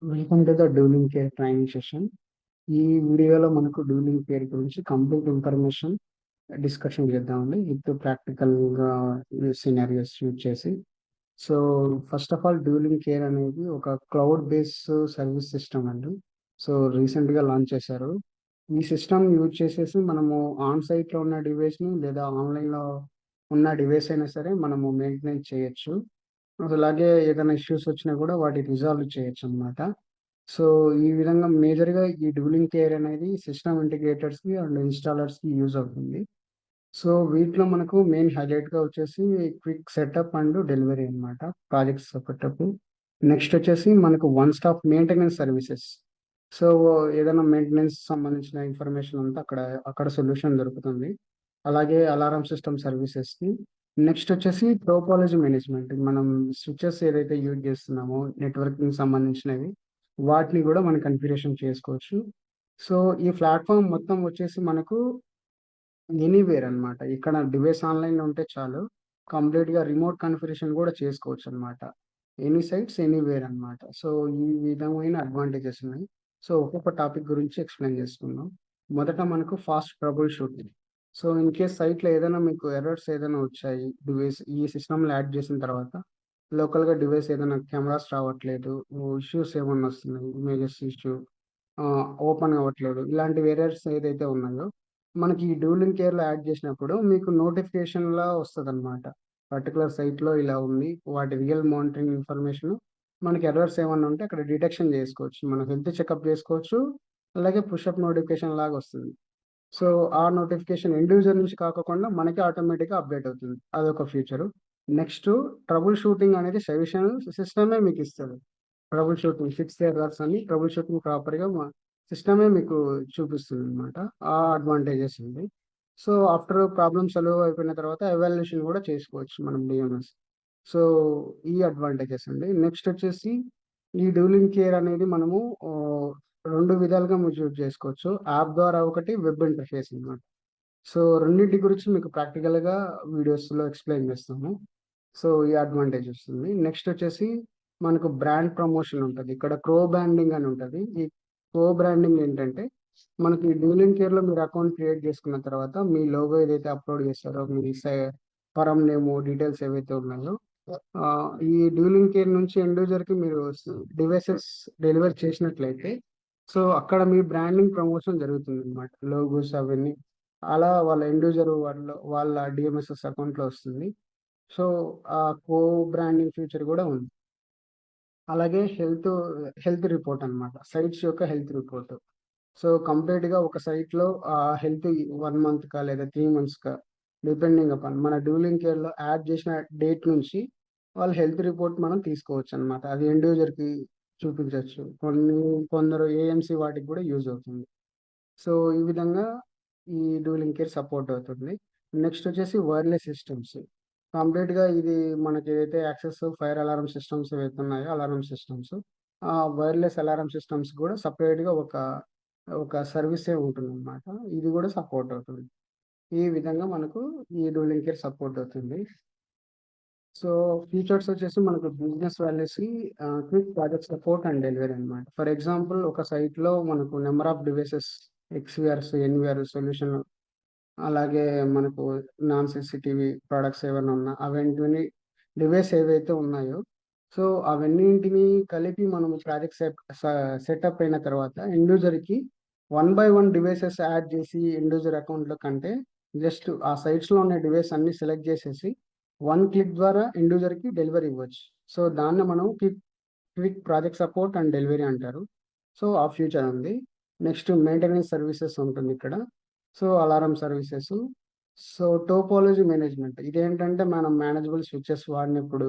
Welcome to the DoLynk care training session. ఈ వీడియోలో మనకు డూలింగ్ కేర్ గురించి కంప్లీట్ ఇన్ఫర్మేషన్ డిస్కషన్ చేద్దామండి విత్ ప్రాక్టికల్గా సినారియోస్ యూజ్ చేసి. So first of all DoLynk care అనేది ఒక క్లౌడ్ బేస్డ్ సర్వీస్ సిస్టమ్ అండి. సో రీసెంట్గా లాంచ్ చేశారు. ఈ సిస్టమ్ యూజ్ చేసేసి మనము ఆన్ సైట్లో ఉన్న డివైస్ని లేదా ఆన్లైన్లో ఉన్న డివైస్ అయినా సరే మనము మెయింటెనెన్స్ చేయొచ్చు. అలాగే ఏదైనా ఇష్యూస్ వచ్చినా కూడా వాటి రిజాల్వ్ చేయొచ్చు అన్నమాట. సో, ఈ విధంగా మేజర్‌గా ఈ డూలింగ్ కేర్ అనేది సిస్టమ్ ఇంటిగ్రేటర్స్‌కి అండ్ ఇన్‌స్టాలర్స్‌కి యూజ్ అవుతుంది. సో, వీటిలో మనకు మెయిన్ హైలైట్‌గా వచ్చేసి క్విక్ సెటప్ అండ్ డెలివరీ అన్నమాట. Project setup. నెక్స్ట్ వచ్చేసి మనకు one stop maintenance services. So, ఏదైనా మెయింటెనెన్స్ సంబంధించిన ఇన్ఫర్మేషన్ అంతా అక్కడ సొల్యూషన్ దొరుకుతుంది. అలాగే అలారం సిస్టమ్ సర్వీసెస్‌కి. నెక్స్ట్ వచ్చేసి టోపోలాజీ మేనేజ్మెంట్. మనం స్విచెస్ ఏదైతే యూజ్ చేస్తున్నామో నెట్వర్కింగ్ సంబంధించినవి, వాటిని కూడా మనం కాన్ఫిగరేషన్ చేసుకోవచ్చు. సో, ఈ ప్లాట్‌ఫార్మ్ మొత్తం వచ్చేసి మనకు ఎనీవేర్ అన్నమాట. ఇక్కడ డివైస్ ఆన్‌లైన్‌లో ఉంటే చాలు. కంప్లీట్‌గా రిమోట్ కాన్ఫిగరేషన్ కూడా చేసుకోవచ్చన్నమాట. ఎనీ సైట్స్ ఎనీవేర్ అన్నమాట. సో, ఈ విధమైన అడ్వాంటేజెస్ ఉన్నాయి. సో, ఒక్కొక్క టాపిక్ గురించి ఎక్స్‌ప్లెయిన్ చేసుకుందాం. మొదట మనకు fast trouble shooting. So, in case సైట్‌లో ఏదైనా మీకు ఎర్రర్స్ ఏదైనా వచ్చాయి. డివైస్ ఈ సిస్టమ్‌లో యాడ్ చేసిన తర్వాత లోకల్‌గా డివైస్ ఏదైనా కెమెరాస్ రావట్లేదు. ఇష్యూస్ ఏమన్నా వస్తున్నాయి. ఇమేజెస్ ఇష్యూ ఓపెన్ అవ్వట్లేదు. ఇలాంటివి ఎర్రర్స్ ఏదైతే ఉన్నాయో మనకి ఈ డూలింగ్ కేర్‌లో యాడ్ చేసినప్పుడు మీకు నోటిఫికేషన్‌లా వస్తదనమాట. పర్టిక్యులర్ సైట్‌లో ఇలా ఉంది. వాటి రియల్ మానిటరింగ్ ఇన్ఫర్మేషన్ మనకి ఎర్రర్స్ ఏమన్నా ఉంటే అక్కడ డిటెక్షన్ చేసుకోవచ్చు. మనం హెల్త్ చెకప్ చేసుకోవచ్చు. అలాగే పుషప్ నోటిఫికేషన్ లాగా వస్తుంది. సో, ఆ నోటిఫికేషన్ ఎండ్ యూజర్ నుంచి కాకోకుండా మనకే ఆటోమేటిక్‌గా అప్‌డేట్ అవుతుంది. అదొక ఫీచరు. నెక్స్ట్ ట్రబుల్ షూటింగ్ అనేది సజెషన్ సిస్టమే మీకిస్తది. ట్రబుల్ షూటింగ్ ఫిక్స్ ఎర్రర్స్ అని ట్రబుల్ షూటింగ్ ప్రాపర్‌గా సిస్టమే మీకు చూపిస్తుందనమాట. ఆ అడ్వాంటేజెస్ ఉంది. సో, ఆఫ్టర్ ప్రాబ్లమ్ సాల్వ్ అయిపోయిన తర్వాత ఎవాల్యుయేషన్ కూడా చేసుకోవచ్చు మనం డీఎంఎస్. సో, ఈ అడ్వాంటేజెస్ అండి. నెక్స్ట్ వచ్చేసి ఈ డూలింగ్ కేర్ అనేది మనము ఆహ్, 2 విధాలుగా మీరు యూజ్ చేసుకోవచ్చు. యాప్ ద్వారా ఒకటి, వెబ్ ఇంటర్ఫేస్ అన్నమాట. సో, రెండిటి గురించి మీకు ప్రాక్టికల్‌గా వీడియోస్‌లో ఎక్స్‌ప్లెయిన్ చేస్తాము. సో, ఈ అడ్వాంటేజ్ వస్తుంది. నెక్స్ట్ వచ్చేసి మనకు బ్రాండ్ ప్రమోషన్ ఉంటది. ఇక్కడ బ్రాండింగ్ అని ఉంటది. ఈ బ్రాండింగ్ ఏంటంటే మనకి డూలింగ్ కేర్‌లో మీరు అకౌంట్ క్రియేట్ చేసుకున్న తర్వాత మీ లోగో ఏదైతే అప్‌లోడ్ చేస్తారో మీ ఫరమ్ నేము డీటెయిల్స్ ఏవైతే ఉన్నాయో ఈ డ్యూలింగ్ కేర్ నుంచి ఎండ్ యూజర్‌కి మీరు డివైసెస్ డెలివర్ చేసినట్లయితే, సో, అక్కడ మీ బ్రాండింగ్ ప్రమోషన్ జరుగుతుందనమాట. లోగోస్ అవన్నీ. అలా వాళ్ళ ఎండ్ యూజర్ వాళ్ళ డీఎంఎస్ఎస్ అకౌంట్‌లో వస్తుంది. సో, ఆ కో బ్రాండింగ్ ఫీచర్ గూడా ఉంది. అలాగే హెల్త్ రిపోర్ట్ అన్నమాట. సైట్స్ యొక్క హెల్త్ రిపోర్ట్. సో, కంప్లీట్‌గా ఒక సైట్‌లో హెల్త్ 1 మంత్‌కా లేదా 3 మంత్స్‌కా డిపెండింగ్ అపాన్ మన డూలింగ్ కేర్‌లో యాడ్ చేసిన డేట్ నుంచి వాళ్ళ హెల్త్ రిపోర్ట్ మనం తీసుకోవచ్చనమాట. అది ఎండ్ యూజర్‌కి చూపించొచ్చు. కొందరు ఏఎంసీ వాటికి కూడా యూజ్ అవుతుంది. సో, ఈ విధంగా ఈ డూలింగ్ కేర్ సపోర్ట్ అవుతుంది. నెక్స్ట్ వచ్చేసి వైర్‌లెస్ సిస్టమ్స్. కంప్లీట్‌గా ఇది మనకేదైతే యాక్సెస్ ఫైర్ అలారం సిస్టమ్స్ ఏవైతే ఉన్నాయో alarm systems. Wireless alarm systems కూడా సెపరేట్‌గా ఒక సర్వీసే ఉంటుందన్నమాట. ఇది కూడా సపోర్ట్ అవుతుంది. ఈ విధంగా మనకు ఈ డూలింగ్ కేర్ సపోర్ట్ అవుతుంది. సో, ఫీచర్స్ వచ్చేసి మనకు బిజినెస్ వాల్యూస్‌కి quick project support and delivery అన్నమాట. ఫర్ ఎగ్జాంపుల్ ఒక సైట్‌లో మనకు number of devices XVRs, NVR solution అలాగే మనకు నాన్ సీసీటీవీ ప్రొడక్ట్స్ ఏవన్నా ఉన్నా అవన్నిటిని డివైస్ ఏవైతే ఉన్నాయో, సో, అవన్నింటిని కలిపి మనము ప్రాజెక్ట్ సెటప్ అయిన తర్వాత ఎండ్ యూజర్‌కి one by one devices add చేసి ఎండ్ యూజర్ అకౌంట్‌లో కంటే జస్ట్ ఆ సైట్స్‌లో ఉన్న డివైస్ అన్ని సెలెక్ట్ చేసేసి వన్ క్లిక్ ద్వారా ఎండ్ యూజర్‌కి డెలివరీ ఇవ్వచ్చు. సో, దాన్ని మనం quick project support and delivery అంటారు. సో, ఆ ఫ్యూచర్ ఉంది. నెక్స్ట్ మెయింటెనెన్స్ సర్వీసెస్ ఉంటుందిక్కడ. So, alarm services. So, topology management. ఇదేంటంటే మనం మేనేజబుల్ స్విచెస్ వాడినప్పుడు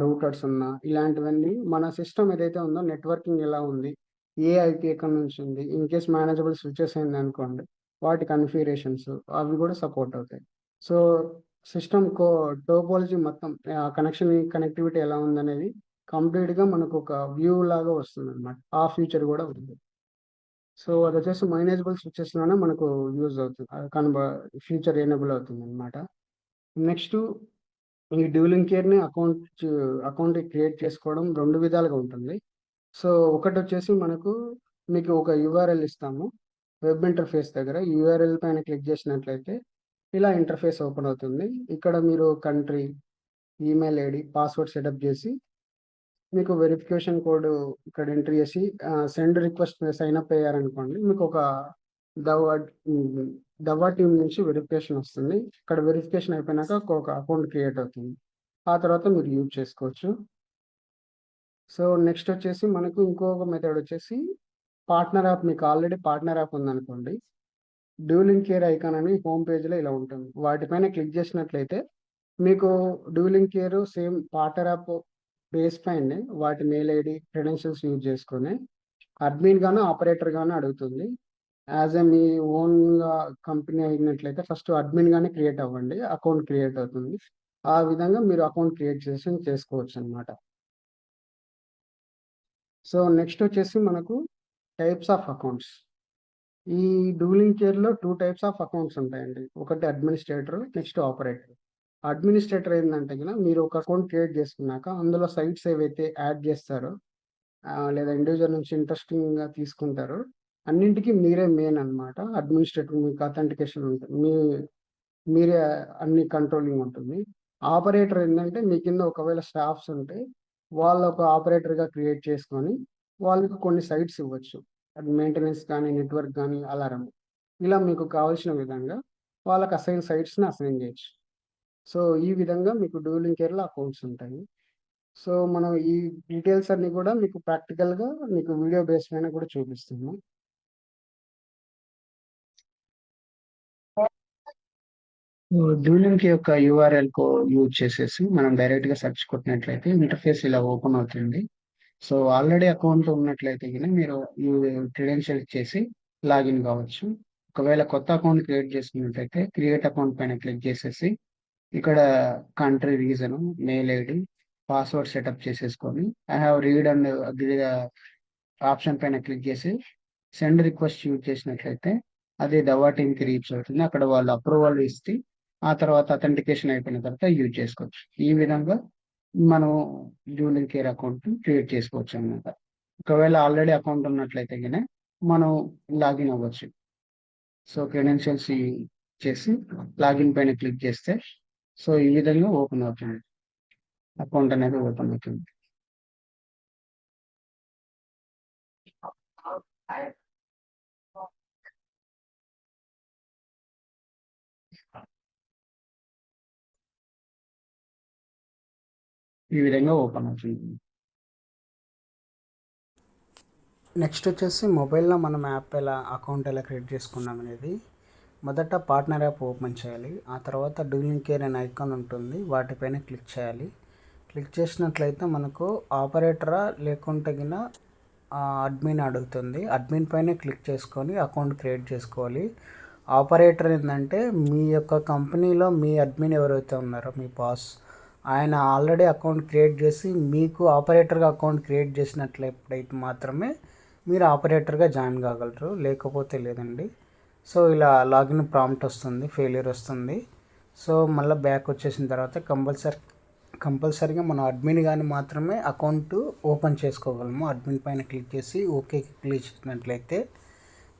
రూటర్స్ ఉన్నా ఇలాంటివన్నీ మన సిస్టమ్ ఏదైతే ఉందో నెట్వర్కింగ్ ఎలా ఉంది? ఏ ఐపీ ఎక్కడి నుంచి ఉంది? ఇన్ కేస్ మేనేజబుల్ స్విచెస్ అయిందనుకోండి, వాటి కాన్ఫిగరేషన్స్ అవి కూడా సపోర్ట్ అవుతాయి. సో, సిస్టమ్ టోపోలాజీ మొత్తం కనెక్టివిటీ ఎలా ఉందనేది కంప్లీట్‌గా మనకొక వ్యూ లాగా వస్తుందన్నమాట. ఆ ఫీచర్ గూడా ఉంది. సో, అదొచ్చేసి మేనేజబుల్ స్విచెస్‌లోనే మనకు యూజ్ అవుతుంది. ఫీచర్ ఎనేబుల్ అవుతుందన్నమాట. నెక్స్టు ఈ డ్యూలింగ్ కేర్‌ని అకౌంట్ క్రియేట్ చేసుకోవడం 2 విధాలుగా ఉంటుంది. సో ఒకటొచ్చేసి మనకు మీకు ఒక యూఆర్ఎల్ ఇస్తాము. వెబ్ ఇంటర్ఫేస్ దగ్గర యూఆర్ఎల్ పైన క్లిక్ చేసినట్లయితే ఇలా ఇంటర్ఫేస్ ఓపెన్ అవుతుంది. ఇక్కడ మీరు country, email ID, password setup చేసి మీకు వెరిఫికేషన్ కోడ్ ఇక్కడ ఎంటర్ చేసి సెండ్ రిక్వెస్ట్ సైన్ అప్ అయ్యారనుకోండి, మీకు ఒక దవ్వా దవ్వా టీమ్ నుంచి వెరిఫికేషన్ వస్తుంది. ఇక్కడ వెరిఫికేషన్ అయిపోయినాక ఒక అకౌంట్ క్రియేట్ అవుతుంది. ఆ తర్వాత మీరు యూజ్ చేసుకోవచ్చు. సో నెక్స్ట్ వచ్చేసి మనకు ఇంకొక మెథడ్ వచ్చేసి పార్ట్నర్ యాప్. మీకు ఆల్రెడీ పార్ట్నర్ యాప్ ఉందనుకోండి, డ్యూలింగ్ కేర్ ఐకాన్ అని హోమ్ పేజ్లో ఇలా ఉంటుంది. వాటిపైన క్లిక్ చేసినట్లయితే మీకు duelling care same partner app base పైన వాటి మెయిల్ ఐడి క్రెడెన్షియల్స్ యూజ్ చేసుకొని అడ్మిన్ గాను ఆపరేటర్ గాను అడుగుతుంది. యాజ్ ఏ మీ ఓన్గా కంపెనీ అయినట్లయితే ఫస్ట్ అడ్మిన్ గానే క్రియేట్ అవ్వండి, అకౌంట్ క్రియేట్ అవుతుంది. ఆ విధంగా మీరు అకౌంట్ క్రియేట్ చేసుకోవచ్చు అనమాట. సో నెక్స్ట్ వచ్చేసి మనకు టైప్స్ ఆఫ్ అకౌంట్స్. ఈ డూలింగ్ కేర్లో 2 టైప్స్ ఆఫ్ అకౌంట్స్ ఉంటాయండి. ఒకటి అడ్మినిస్ట్రేటర్, నెక్స్ట్ ఆపరేటర్. అడ్మినిస్ట్రేటర్ ఏంటంటే మీరు ఒక అకౌంట్ క్రియేట్ చేసుకున్నాక అందులో సైట్స్ ఏవైతే యాడ్ చేస్తారో లేదా ఇండివిజువల్ నుంచి ఇంట్రెస్టింగ్గా తీసుకుంటారో అన్నింటికి మీరే మెయిన్ అనమాట. అడ్మినిస్ట్రేటర్ మీకు అథెంటికేషన్ ఉంటుంది, మీరే అన్ని కంట్రోలింగ్ ఉంటుంది. ఆపరేటర్ ఏంటంటే మీ కింద ఒకవేళ స్టాఫ్స్ ఉంటే వాళ్ళు ఒక ఆపరేటర్గా క్రియేట్ చేసుకొని వాళ్ళకి కొన్ని సైట్స్ ఇవ్వచ్చు. అది మెయింటెనెన్స్ కానీ, నెట్వర్క్ కానీ, అలారం, ఇలా మీకు కావాల్సిన విధంగా వాళ్ళకి సైట్స్ని అసైన్ చేయొచ్చు. సో ఈ విధంగా మీకు డూలింగ్ కేర్లో అకౌంట్స్ ఉంటాయి. సో మనం ఈ డీటెయిల్స్ అన్ని కూడా మీకు ప్రాక్టికల్గా మీకు వీడియో బేస్ పైన కూడా చూపిస్తున్నాం. డూలింగ్ యొక్క యూఆర్ఎల్ యూజ్ చేసేసి మనం డైరెక్ట్ గా సెర్చ్ కొట్టినట్లయితే ఇంటర్ఫేస్ ఇలా ఓపెన్ అవుతుంది. సో ఆల్రెడీ అకౌంట్ ఉన్నట్లయితే మీరు ఈ క్రెడెన్షియల్ చేసి లాగిన్ కావచ్చు. ఒకవేళ కొత్త అకౌంట్ క్రియేట్ చేసుకున్నట్లయితే క్రియేట్ అకౌంట్ పైన క్లిక్ చేసేసి ఇక్కడ country, region, mail ID, password setup చేసేసుకొని I have read and agree option పైన క్లిక్ చేసి సెండ్ రిక్వెస్ట్ యూజ్ చేసినట్లయితే అది దవా టీమ్కి రీచ్ అవుతుంది. అక్కడ వాళ్ళు అప్రూవల్ ఇస్తే ఆ తర్వాత అథెంటికేషన్ అయిపోయిన తర్వాత యూజ్ చేసుకోవచ్చు. ఈ విధంగా మనం డూలింగ్ కేర్ అకౌంట్ క్రియేట్ చేసుకోవచ్చు అన్నమాట. ఒకవేళ ఆల్రెడీ అకౌంట్ ఉన్నట్లయితే కనుక మనం లాగిన్ అవ్వచ్చు. సో క్రెడెన్షియల్స్ చేసి లాగిన్ పైన క్లిక్ చేస్తే సో ఈ విధంగా ఓపెన్ అవుతుంది, అకౌంట్ అనేది ఓపెన్ అవుతుంది. ఈ విధంగా ఓపెన్ అవుతుంది. నెక్స్ట్ వచ్చేసి మొబైల్లో మనం అకౌంట్ ఎలా క్రియేట్ చేసుకున్నాం అనేది, మొదట పార్ట్నర్ యాప్ ఓపెన్ చేయాలి. ఆ తర్వాత డూలింగ్ కేర్ అనే ఐకాన్ ఉంటుంది, వాటిపైన క్లిక్ చేయాలి. క్లిక్ చేసినట్లయితే మనకు ఆపరేటరా లేకుంటే అడ్మిన్ అడుగుతుంది. అడ్మిన్ పైన క్లిక్ చేసుకొని అకౌంట్ క్రియేట్ చేసుకోవాలి. ఆపరేటర్ ఏంటంటే మీ యొక్క కంపెనీలో మీ అడ్మిన్ ఎవరైతే ఉన్నారో మీ బాస్, ఆయన ఆల్రెడీ అకౌంట్ క్రియేట్ చేసి మీకు ఆపరేటర్గా అకౌంట్ క్రియేట్ చేసినట్లయితే మాత్రమే మీరు ఆపరేటర్గా జాయిన్ కాగలరు, లేకపోతే లేదండి. సో ఇలా లాగిన్ ప్రాంప్ట్ వస్తుంది, ఫెయిల్యూర్ వస్తుంది. సో మళ్ళీ బ్యాక్ వచ్చేసిన తర్వాత కంపల్సరీగా మనం అడ్మిన్ కానీ మాత్రమే అకౌంట్ ఓపెన్ చేసుకోగలము. అడ్మిన్ పైన క్లిక్ చేసి ఓకే క్లిక్ చేసినట్లయితే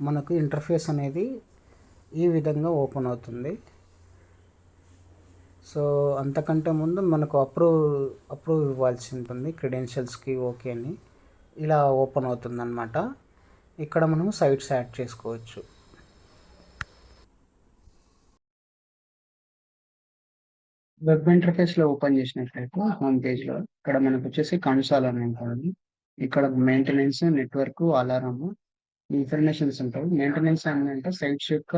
మనకు ఇంటర్ఫేస్ అనేది ఈ విధంగా ఓపెన్ అవుతుంది. సో అంతకంటే ముందు మనకు అప్రూవ్ ఇవ్వాల్సి ఉంటుంది, క్రెడెన్షియల్స్కి ఓకే అని. ఇలా ఓపెన్ అవుతుంది అన్నమాట. ఇక్కడ మనం సైట్స్ యాడ్ చేసుకోవచ్చు. వెబ్ ఇంటర్ఫేస్లో ఓపెన్ చేసినట్లయితే హోమ్ పేజ్లో ఇక్కడ మనకు వచ్చేసి కన్సోల్ అని ఉంటుంది. ఇక్కడ మెయింటెనెన్స్, నెట్వర్క్, అలారం ఇన్ఫర్మేషన్స్ ఉంటాయి. మెయింటెనెన్స్ అంటే సైట్స్ యొక్క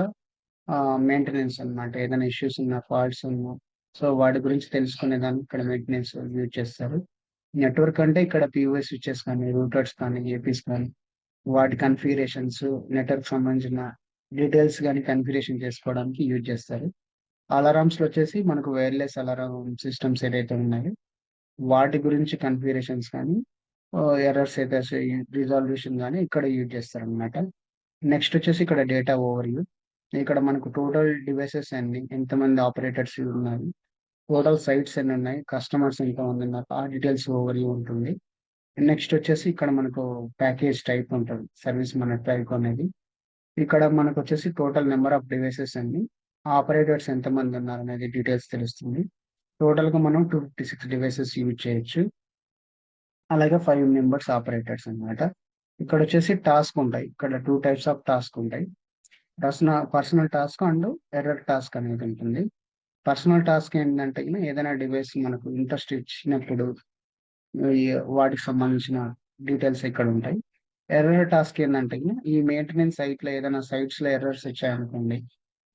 మెయింటెనెన్స్ అనమాట. ఏదైనా ఇష్యూస్ ఉన్నా, ఫాల్ట్స్ ఉన్నా, సో వాటి గురించి తెలుసుకునేదానికి ఇక్కడ మెయింటెనెన్స్ యూజ్ చేస్తారు. నెట్వర్క్ అంటే ఇక్కడ పిఓఎస్ స్విచెస్ కానీ, రూటర్స్ కానీ, ఏపీస్ కానీ వాటి కన్ఫిగరేషన్స్, నెట్వర్క్ సంబంధించిన డీటెయిల్స్ కానీ కన్ఫిగరేషన్ చేసుకోవడానికి యూజ్ చేస్తారు. అలారమ్స్లో వచ్చేసి మనకు వైర్లెస్ అలారం సిస్టమ్స్ ఏదైతే ఉన్నాయో వాటి గురించి కన్ఫిగరేషన్స్ కానీ, ఎర్రర్స్ అయితే రిజాల్యూషన్ కానీ ఇక్కడ యూజ్ చేస్తారనమాట. నెక్స్ట్ వచ్చేసి ఇక్కడ డేటా ఓవర్ వ్యూ. ఇక్కడ మనకు టోటల్ డివైసెస్ అన్ని, ఎంతమంది ఆపరేటర్స్ ఉన్నారు, టోటల్ సైట్స్ ఎన్ని ఉన్నాయి, కస్టమర్స్ ఎంత మంది ఉన్నారు, ఆ డీటెయిల్స్ ఓవర్ వ్యూ ఉంటుంది. నెక్స్ట్ వచ్చేసి ఇక్కడ మనకు ప్యాకేజ్ టైప్ ఉంటుంది. సర్వీస్ మన టైప్ అనేది. ఇక్కడ మనకు వచ్చేసి టోటల్ నెంబర్ ఆఫ్ డివైసెస్ అండి. ఆపరేటర్స్ ఎంతమంది ఉన్నారు అనేది డీటెయిల్స్ తెలుస్తుంది. టోటల్‌గా మనం 256 డివైసెస్ యూజ్ చేయొచ్చు. అలాగే 5 మెంబర్స్ ఆపరేటర్స్ అన్నమాట. ఇక్కడొచ్చేసి టాస్క్ ఉంటాయి. ఇక్కడ 2 టైప్స్ ఆఫ్ టాస్క్ ఉంటాయి. Personal task and error task అనేది ఉంటుంది. పర్సనల్ టాస్క్ ఏంటంటే ఏదైనా డివైస్ మనకు ఇంట్రెస్ట్ ఇచ్చినప్పుడు ఈ వాటికి సంబంధించిన డీటెయిల్స్ ఇక్కడ ఉంటాయి. ఎర్రర్ టాస్క్ ఏందంటే ఈ మెయింటెనెన్స్ సైట్‌లో ఏదైనా సైట్స్‌లో ఎర్రర్స్ వచ్చాయనుకోండి,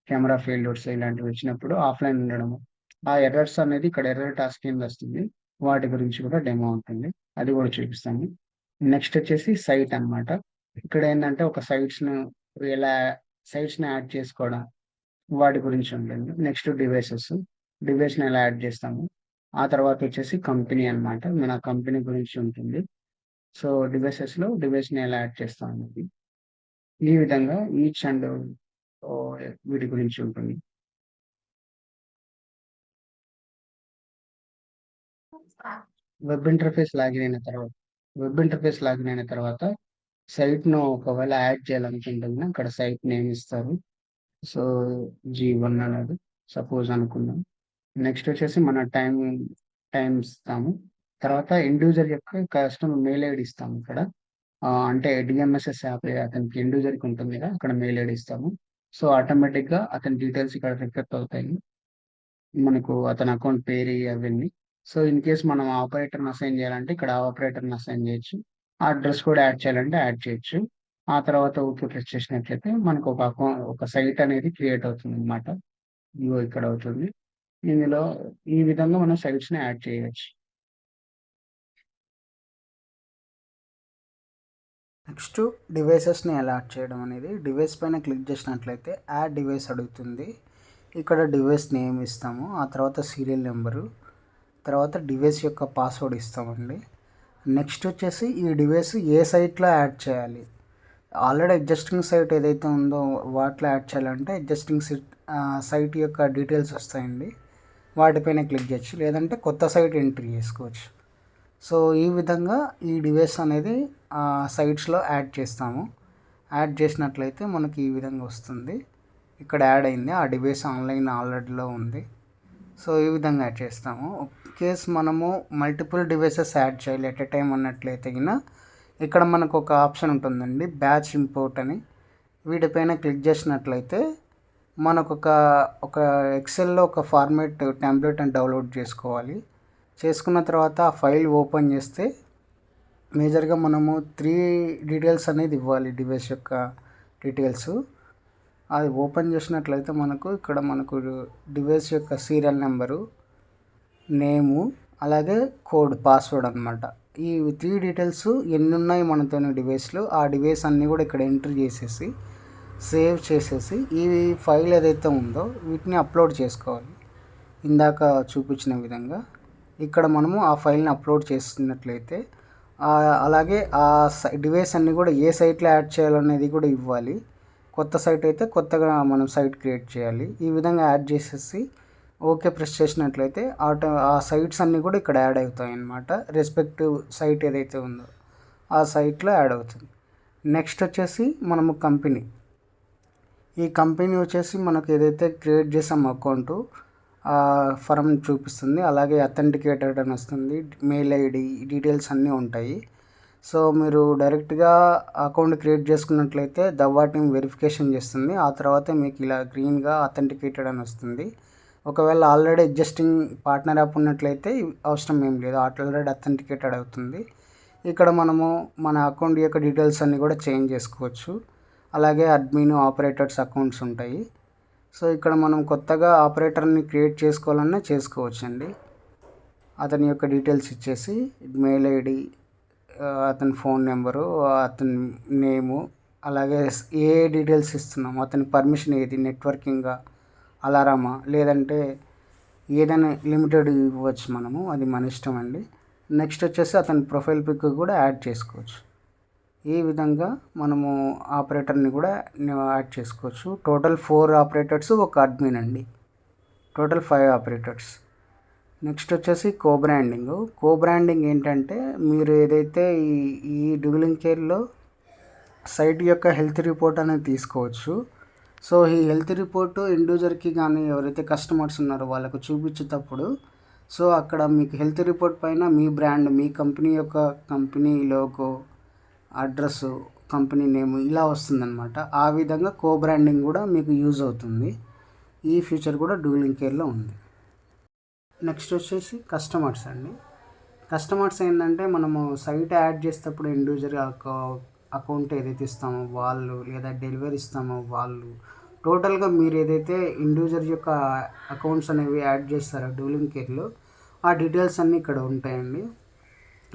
కెమెరా ఫెయిల్యూర్స్ ఇలాంటివి వచ్చినప్పుడు ఆఫ్‌లైన్ ఉండడము. ఆ ఎర్రర్స్ అనేది ఇక్కడ ఎర్రర్ టాస్క్ కింద వస్తుంది. వాటి గురించి కూడా డెమో ఉంటుంది. అది కూడా చూపిస్తాను. నెక్స్ట్ వచ్చేసి సైట్ అన్నమాట. ఇక్కడ ఏందంటే ఒక ఎలా సైట్స్‌ని యాడ్ చేసుకోవడం వాటి గురించి ఉంటుంది. నెక్స్ట్ డివైస్‌ని ఎలా యాడ్ చేస్తాము. ఆ తర్వాత వచ్చేసి కంపెనీ అన్నమాట. మన కంపెనీ గురించి ఉంటుంది. సో, డివైస్‌ని ఎలా యాడ్ చేస్తాం అనేది. ఈ విధంగా ఈచ్ అండ్ వీటి గురించి ఉంటుంది. వెబ్ ఇంటర్ఫేస్ లాగిన్ అయిన తర్వాత సైట్‌ను ఒకవేళ యాడ్ చేయాలనుకుంటే అక్కడ సైట్ నేమ్ ఇస్తారు. సో, G1 అనేది సపోజ్ అనుకుందాం. నెక్స్ట్ వచ్చేసి మన టైమ్ ఇస్తాము. తర్వాత ఎండ్ యూజర్ యొక్క కస్టమర్ మెయిల్ ఐడీ ఇస్తాము ఇక్కడ. అంటే డీఎంఎస్ఎస్ యాప్ అతనికి ఎండ్ యూజర్‌కి ఉంటుంది కదా! అక్కడ మెయిల్ ఐడీ ఇస్తాము. సో, ఆటోమేటిక్‌గా అతని డీటెయిల్స్ ఇక్కడ రిఫ్లెక్ట్ అవుతాయి. మనకు అతని అకౌంట్ పేరు అవన్నీ. సో, ఇన్ కేస్ మనం ఆపరేటర్‌ని అసైన్ చేయాలంటే ఇక్కడ ఆపరేటర్‌ని అసైన్ చేయొచ్చు. ఆ అడ్రెస్ కూడా యాడ్ చేయాలంటే యాడ్ చేయొచ్చు. ఆ తర్వాత ఓకే ప్రెస్ చేసినట్లయితే మనకు ఒక సైట్ అనేది క్రియేట్ అవుతుందన్నమాట. ఇగో ఇక్కడ అవుతుంది. ఇందులో ఈ విధంగా మనం సైట్స్‌ని యాడ్ చేయొచ్చు. నెక్స్ట్ డివైసెస్ని ఎలా యాడ్ చేయడం అనేది, డివైస్ పైన క్లిక్ చేసినట్లయితే యాడ్ డివైస్ అడుగుతుంది. ఇక్కడ డివైస్ నేమ్ ఇస్తాము, ఆ తర్వాత సీరియల్ నెంబరు, తర్వాత డివైస్ యొక్క పాస్వర్డ్ ఇస్తామండి. నెక్స్ట్ వచ్చేసి ఈ డివైస్ ఏ సైట్లో యాడ్ చేయాలి. ఆల్రెడీ ఎగ్జిస్టింగ్ సైట్ ఏదైతే ఉందో వాటిలో యాడ్ చేయాలంటే ఎగ్జిస్టింగ్ సైట్ యొక్క డీటెయిల్స్ వస్తాయండి, వాటిపైన క్లిక్ చేయొచ్చు. లేదంటే కొత్త సైట్ ఎంట్రీ చేసుకోవచ్చు. సో ఈ విధంగా ఈ డివైస్ అనేది సైట్స్లో యాడ్ చేస్తాము. యాడ్ చేసినట్లయితే మనకి ఈ విధంగా వస్తుంది. ఇక్కడ యాడ్ అయింది, ఆ డివైస్ ఆన్లైన్ ఆల్రెడీలో ఉంది. సో ఈ విధంగా యాడ్ చేస్తాము. కేస్ మనము మల్టిపుల్ డివైసెస్ యాడ్ చేయాలి ఎట్ ఎ టైం అన్నట్లయితే ఇక్కడ మనకు ఒక ఆప్షన్ ఉంటుందండి, బ్యాచ్ ఇంపోర్ట్ అని. వీటిపైన క్లిక్ చేసినట్లయితే మనకు ఒక ఎక్సెల్లో ఒక ఫార్మేట్ టెంప్లెట్ అని డౌన్లోడ్ చేసుకోవాలి. చేసుకున్న తర్వాత ఆ ఫైల్ ఓపెన్ చేస్తే మేజర్గా మనము 3 డీటెయిల్స్ అనేది ఇవ్వాలి, డివైస్ యొక్క డీటెయిల్స్. అది ఓపెన్ చేసినట్లయితే ఇక్కడ మనకు డివైస్ యొక్క సీరియల్ నెంబరు, నేము, అలాగే కోడ్, పాస్వర్డ్ అనమాట. ఈ 3 డీటెయిల్స్ ఎన్ని ఉన్నాయి మనతోని డివైస్లో, ఆ డివైస్ అన్నీ కూడా ఇక్కడ ఎంటర్ చేసేసి సేవ్ చేసేసి ఈ ఫైల్ ఏదైతే ఉందో వీటిని అప్లోడ్ చేసుకోవాలి. ఇందాక చూపించిన విధంగా ఇక్కడ మనము ఆ ఫైల్ని అప్లోడ్ చేస్తున్నట్లయితే అలాగే ఆ డివైస్ అన్నీ కూడా ఏ సైట్లో యాడ్ చేయాలనేది కూడా ఇవ్వాలి. కొత్త సైట్ అయితే కొత్తగా మనం సైట్ క్రియేట్ చేయాలి. ఈ విధంగా యాడ్ చేసేసి ఓకే ప్రెస్ చేసినట్లయితే ఆ సైట్స్ అన్నీ కూడా ఇక్కడ యాడ్ అవుతాయి అన్నమాట. రెస్పెక్టివ్ సైట్ ఏదైతే ఉందో ఆ సైట్లో యాడ్ అవుతుంది. నెక్స్ట్ వచ్చేసి మనము ఈ కంపెనీ వచ్చేసి మనకు ఏదైతే క్రియేట్ చేసాం అకౌంటు ఫరం చూపిస్తుంది. అలాగే అథెంటికేటెడ్ అని వస్తుంది, మెయిల్ ఐడి డీటెయిల్స్ అన్నీ ఉంటాయి. సో మీరు డైరెక్ట్గా అకౌంట్ క్రియేట్ చేసుకున్నట్లయితే దవ్వా టీమ్ వెరిఫికేషన్ చేస్తుంది. ఆ తర్వాత మీకు ఇలా గ్రీన్గా అథెంటికేటెడ్ అని వస్తుంది. ఒకవేళ ఆల్రెడీ ఎగ్జిస్టింగ్ పార్ట్నర్ యాప్ ఉన్నట్లయితే అవసరం ఏం లేదు, ఆల్రెడీ అథెంటికేటెడ్ అవుతుంది. ఇక్కడ మనము మన అకౌంట్ యొక్క డీటెయిల్స్ అన్నీ కూడా చేంజ్ చేసుకోవచ్చు. అలాగే అడ్మిన్, ఆపరేటర్స్ అకౌంట్స్ ఉంటాయి. సో ఇక్కడ మనం కొత్తగా ఆపరేటర్ని క్రియేట్ చేసుకోవాలన్నా చేసుకోవచ్చండి. అతని యొక్క డీటెయిల్స్ ఇచ్చేసి మెయిల్ ఐడి, అతని ఫోన్ నెంబరు, అతని నేము, అలాగే ఏ డీటెయిల్స్ ఇస్తున్నాము, అతని పర్మిషన్ ఏది, నెట్వర్కింగా, అలారమా, లేదంటే ఏదైనా లిమిటెడ్ ఇవ్వచ్చు మనము, అది మన ఇష్టం అండి. నెక్స్ట్ వచ్చేసి అతని ప్రొఫైల్ పిక్ కూడా యాడ్ చేసుకోవచ్చు. ఈ విధంగా మనము ఆపరేటర్ని కూడా యాడ్ చేసుకోవచ్చు. టోటల్ 4 ఆపరేటర్స్, ఒక అడ్మిన్ అండి. Total 5 operators. నెక్స్ట్ వచ్చేసి కో బ్రాండింగ్. కో బ్రాండింగ్ ఏంటంటే మీరు ఏదైతే ఈ డ్యూలింగ్ కేర్లో సైట్ యొక్క హెల్త్ రిపోర్ట్ అనేది తీసుకోవచ్చు. సో ఈ హెల్త్ రిపోర్టు ఎండ్ యూజర్కి కానీ ఎవరైతే కస్టమర్స్ ఉన్నారో వాళ్ళకు చూపించేటప్పుడు సో అక్కడ మీకు హెల్త్ రిపోర్ట్ పైన మీ బ్రాండ్, మీ కంపెనీ యొక్క company logo, address, company name ఇలా వస్తుందన్నమాట. ఆ విధంగా కో బ్రాండింగ్ కూడా మీకు యూజ్ అవుతుంది. ఈ ఫీచర్ కూడా డ్యూలింగ్ కేర్లో ఉంది. నెక్స్ట్ వచ్చేసి కస్టమర్స్ అండి. కస్టమర్స్ ఏంటంటే మనము సైట్ యాడ్ చేసేటప్పుడు ఎండ్ యూజర్ అకౌంట్ ఏదైతే ఇస్తామో వాళ్ళు, లేదా డెలివరీ ఇస్తామో వాళ్ళు, టోటల్గా మీరు ఏదైతే ఎండ్ యూజర్ యొక్క అకౌంట్స్ అనేవి యాడ్ చేస్తారో డ్యూలింగ్ కేర్లో ఆ డీటెయిల్స్ అన్నీ ఇక్కడ ఉంటాయండి.